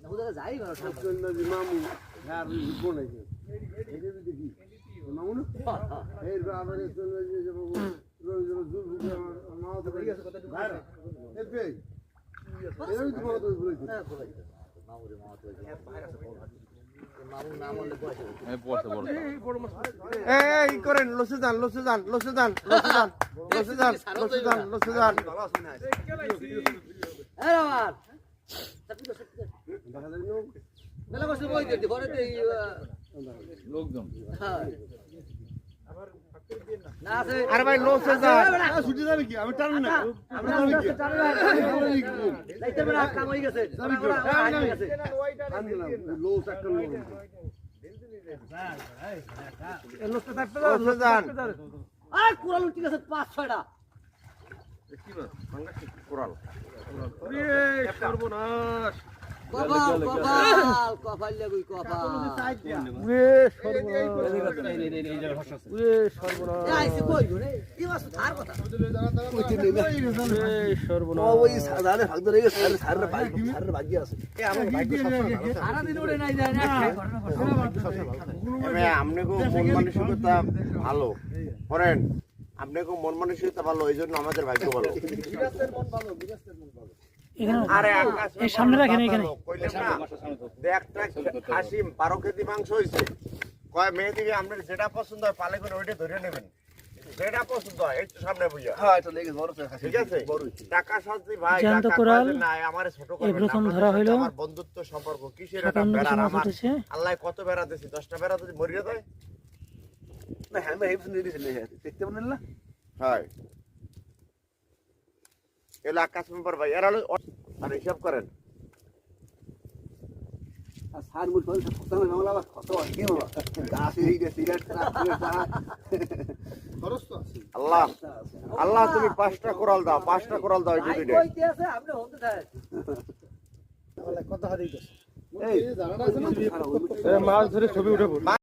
বুঝা যাই ভালো সত্যেন্দ্রজি মামু আর বনে গেছে এই যে দেখি মামু না এর বাবারে চলে যে যাব রোজ রোজ জুলফুকে আমার মা তো ভাই আছে কথা ভাই এ বে এই তো বড় তো বলেছি মামুরে মামা তো মামু নাম বললে বসে এই বসে বড় এই করেন লসে যান এই আমার মেলা বসে বই দিতে পরে লোকজন হ্যাঁ না আছে আরে ভাই লসে যান ছুটি যাবে কি আমি টান না আমরা লাইতে বড় কাম হয়ে গেছে লস একটা লোক আর কুড়াল ঠিক আছে 5-6টা কি বল কোরাল সর্বনাশ কপাল লাগই কপাল আইছে কই গরে এই মাস তার কথা সারা দিন উড়ে নাই যায় না আপনাকে মন মানসিকতা ভালো করেন আপনাকে মন মানসিকতা ভালো এই জন্য আমাদের ভাগ্য ভালো আরে এই সামনে রাখেন এখানে একটা খাসি 12 কেজি মাংস হইছে কয় মেয়েদিকে আপনার যেটা পছন্দ হয় পালে করে ওইটা ধরে নেবেন যেটা পছন্দ হয় একটু সামনে বুঝা হ্যাঁ এটা লেগে বড় ঠিক আছে টাকা সত্যি ভাই টাকা নাই আমার ছোট করে প্রথম ধরা হইলো আমার বন্ধুত্ব সম্পর্ক কিসের এটা বেড়া আমার আল্লাহ কত বেড়া দিয়েছে 10টা বেড়া যদি মরিয়া যায় না হ্যাঁ ভাই হেপস নিয়ে দিয়েছিল দেখতে পারেন না হ্যাঁ এলা আকাশ মেম্বার ভাই এরা আর হিসাব করেন আর সার মুল ফল খতম মামলা বা কত কি মামলা গাছ এই দে সিগারেট খরচ তো আছে আল্লাহ আল্লাহ তুমি 5টা কোরাল দাও এই দুইটা কইতে আছে আপনি হতে থাকে কথা হারিয়ে গেছে এই মাছ ধরে ছবি উঠে